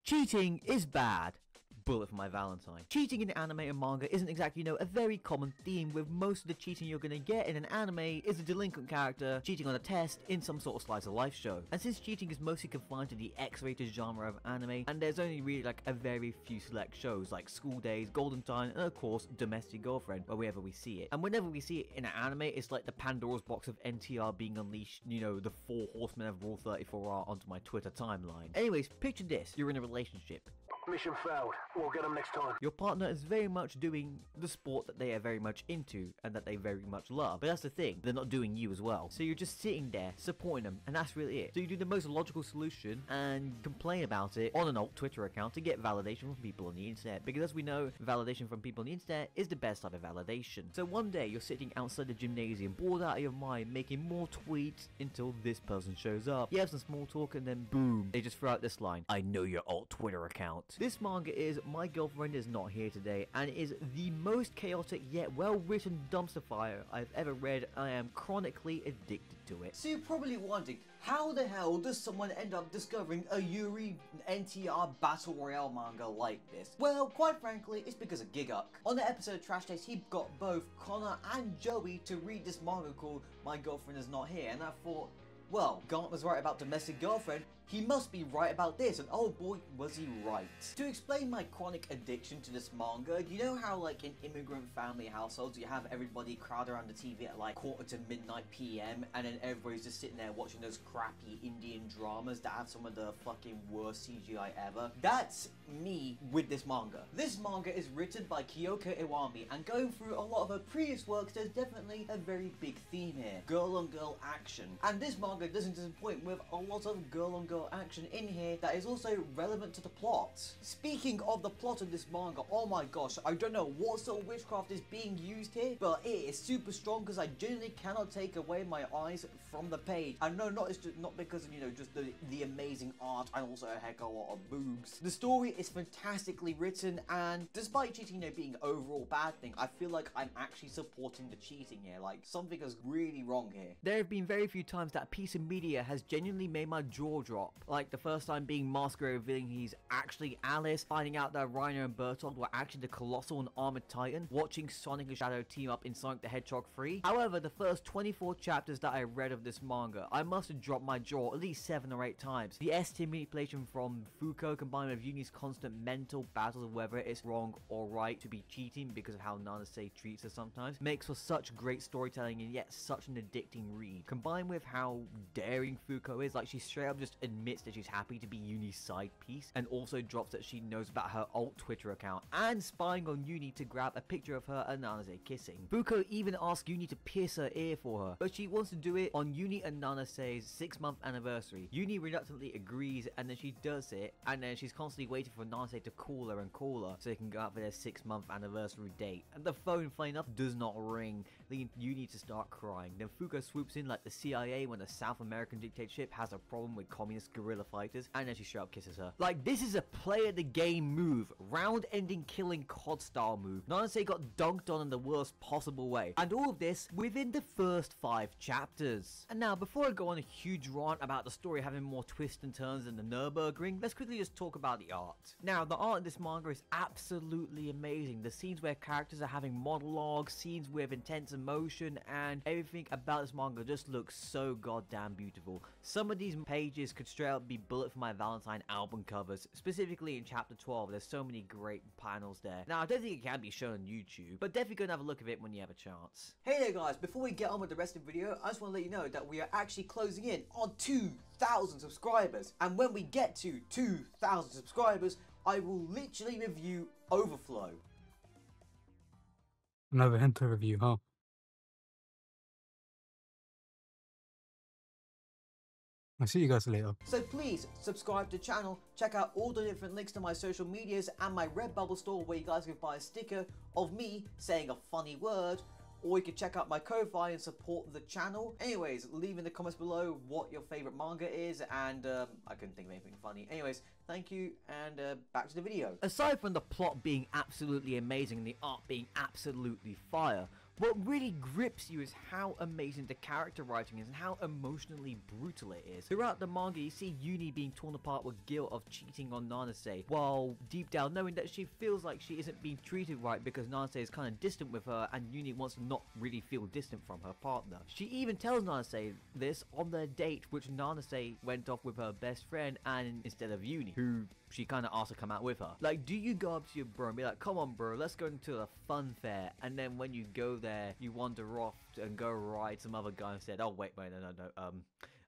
Cheating is bad. Bullet for my Valentine. Cheating in anime and manga isn't exactly, a very common theme, with most of the cheating you're gonna get in an anime is a delinquent character cheating on a test in some sort of slice of life show. And since cheating is mostly confined to the X-rated genre of anime, and there's only really like a very few select shows like School Days, Golden Time, and of course Domestic Girlfriend, wherever we see it. And whenever we see it in an anime, it's like the Pandora's box of NTR being unleashed, the 4 horsemen of Rule 34R onto my Twitter timeline. Anyways, picture this, you're in a relationship. Mission failed. We'll get them next time. Your partner is very much doing the sport that they are very much into and that they very much love. But that's the thing, they're not doing you as well. So you're just sitting there supporting them, and that's really it. So you do the most logical solution and complain about it on an alt Twitter account to get validation from people on the internet. Because as we know, validation from people on the internet is the best type of validation. So one day you're sitting outside the gymnasium, bored out of your mind, making more tweets until this person shows up. You have some small talk and then boom, they just throw out this line: "I know your alt Twitter account." This manga is My Girlfriend Is Not Here Today, and is the most chaotic yet well-written dumpster fire I've ever read. I am chronically addicted to it. So you're probably wondering, how the hell does someone end up discovering a Yuri NTR Battle Royale manga like this? Well, quite frankly, it's because of Gigguk. On the episode of Trash Taste, he got both Connor and Joey to read this manga called My Girlfriend Is Not Here, and I thought, well, Gaunt was right about Domestic Girlfriend, he must be right about this, and oh boy, was he right. To explain my chronic addiction to this manga, you know how like in immigrant family households, you have everybody crowd around the TV at like 1:45 midnight PM, and then everybody's just sitting there watching those crappy Indian dramas that have some of the fucking worst CGI ever? That's me with this manga. This manga is written by Kyoko Iwami, and going through a lot of her previous works, there's definitely a very big theme here: girl on girl action. And this manga doesn't disappoint with a lot of girl on girl action in here that is also relevant to the plot. Speaking of the plot of this manga, oh my gosh, I don't know what sort of witchcraft is being used here, but it is super strong because I genuinely cannot take away my eyes from the page. And no, not because of, just the amazing art and also a heck of a lot of boobs. The story is fantastically written, and despite cheating being an overall bad thing, I feel like I'm actually supporting the cheating here. Like, something is really wrong here. There have been very few times that a piece of media has genuinely made my jaw drop. Like the first time being Masquerade revealing he's actually Alice, finding out that Rhino and Bertold were actually the Colossal and Armored Titan, watching Sonic and Shadow team up in Sonic the Hedgehog 3. However, the first 24 chapters that I read of this manga, I must have dropped my jaw at least 7 or 8 times. The ST manipulation from Fuko combined with Uni's constant mental battles of whether it's wrong or right to be cheating because of how Nanase treats her sometimes, makes for such great storytelling and yet such an addicting read. Combined with how daring Fuko is, like she straight up just admits that she's happy to be Uni's side piece, and also drops that she knows about her alt Twitter account and spying on Uni to grab a picture of her and Nanase kissing. Fuko even asks Uni to pierce her ear for her, but she wants to do it on Uni and Nanase's 6-month anniversary. Uni reluctantly agrees, and then she does it, and then she's constantly waiting for Nanase to call her so they can go out for their 6-month anniversary date. And the phone, funny enough, does not ring, leading Uni to start crying. Then Fuko swoops in like the CIA when the South American dictatorship has a problem with communist guerrilla fighters, and then she straight up kisses her. Like, this is a play of the game move, round-ending killing COD style move. Nanase got dunked on in the worst possible way, and all of this within the first 5 chapters. And now, before I go on a huge rant about the story having more twists and turns than the Nürburgring, let's quickly just talk about the art. Now, the art in this manga is absolutely amazing. The scenes where characters are having monologues, scenes with intense emotion, and everything about this manga just looks so goddamn beautiful. Some of these pages could straight up be Bullet for My Valentine album covers. Specifically in chapter 12, there's so many great panels there. Now, I don't think it can be shown on YouTube, but definitely go and have a look at it when you have a chance. Hey there guys, before we get on with the rest of the video, I just want to let you know that we are actually closing in on 2,000 subscribers. And when we get to 2,000 subscribers, I will literally review Overflow. Another Hunter review, huh? I'll see you guys later. So please subscribe to the channel, check out all the different links to my social medias and my Redbubble store where you guys can buy a sticker of me saying a funny word, or you can check out my Ko-Fi and support the channel. Anyways, leave in the comments below what your favorite manga is, and I couldn't think of anything funny. Anyways, thank you, and back to the video. Aside from the plot being absolutely amazing and the art being absolutely fire, What really grips you is how amazing the character writing is and how emotionally brutal it is. Throughout the manga, you see Uni being torn apart with guilt of cheating on Nanase, while deep down knowing that she feels like she isn't being treated right because Nanase is kind of distant with her and Uni wants to not really feel distant from her partner. She even tells Nanase this on their date, which Nanase went off with her best friend and instead of Uni, who she kind of asked to come out with her. Like, do you go up to your bro and be like, come on bro, let's go into a fun fair, and then when you go there, you wander off and go ride some other guy instead? Oh wait, no.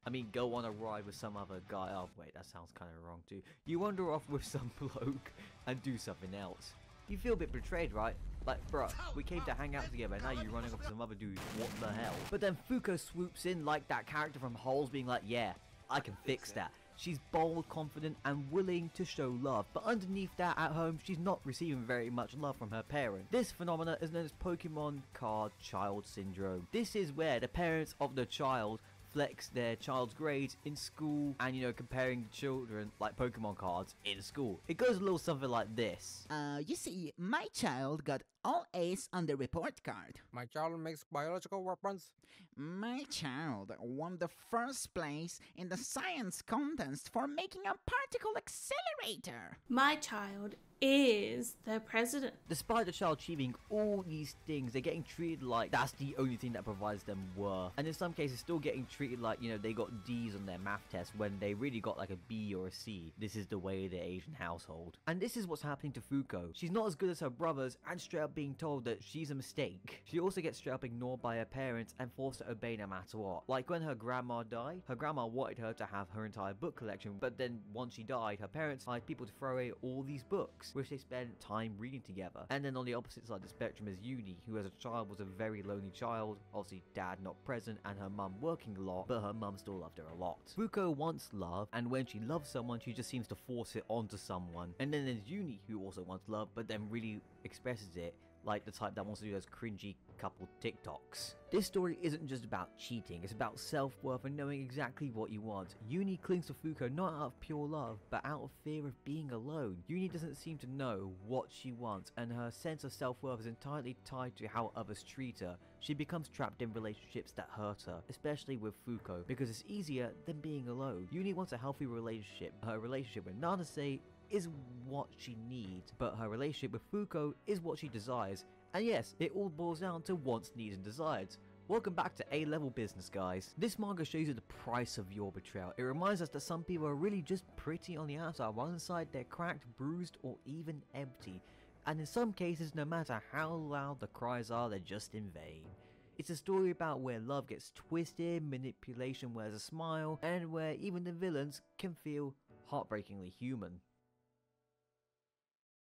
I mean, go on a ride with some other guy. Oh wait, that sounds kind of wrong too. You wander off with some bloke and do something else. You feel a bit betrayed, right? Like, bruh, we came to hang out together, now you're running off with some other dude. What the hell? But then Fuko swoops in like that character from Holes, being like, yeah, I can fix that. She's bold, confident, and willing to show love, but underneath that, at home, she's not receiving very much love from her parent. This phenomena is known as Pokemon Card Child Syndrome. This is where the parents of the child flex their child's grades in school and, you know, comparing children like Pokemon cards in school. It goes a little something like this. You see, my child got all A's on the report card. My child makes biological weapons. My child won the first place in the science contest for making a particle accelerator. My child is the president. Despite the child achieving all these things, they're getting treated like that's the only thing that provides them worth. And in some cases, still getting treated like, you know, they got D's on their math test when they really got like a B or a C. This is the way of the Asian household. And this is what's happening to Fuko. She's not as good as her brothers and straight up being told that she's a mistake. She also gets straight up ignored by her parents and forced to obey no matter what. Like when her grandma died, her grandma wanted her to have her entire book collection, but then once she died, her parents hired people to throw away all these books, which they spent time reading together. And then on the opposite side of the spectrum is Uni, who as a child was a very lonely child, obviously dad not present and her mum working a lot, but her mum still loved her a lot. Fuko wants love, and when she loves someone, she just seems to force it onto someone. And then there's Uni, who also wants love, but then really expresses it like the type that wants to do those cringy couple TikToks. This story isn't just about cheating, it's about self-worth and knowing exactly what you want. Uni clings to Fuko not out of pure love, but out of fear of being alone. Uni doesn't seem to know what she wants, and her sense of self-worth is entirely tied to how others treat her. She becomes trapped in relationships that hurt her, especially with Fuko, because it's easier than being alone. Uni wants a healthy relationship. Her relationship with Nanase is what she needs, but her relationship with Fuko is what she desires. And yes, it all boils down to wants, needs, and desires. Welcome back to A-level business, guys. This manga shows you the price of your betrayal. It reminds us that some people are really just pretty on the outside, while inside they're cracked, bruised, or even empty. And in some cases, no matter how loud the cries are, they're just in vain. It's a story about where love gets twisted, manipulation wears a smile, and where even the villains can feel heartbreakingly human.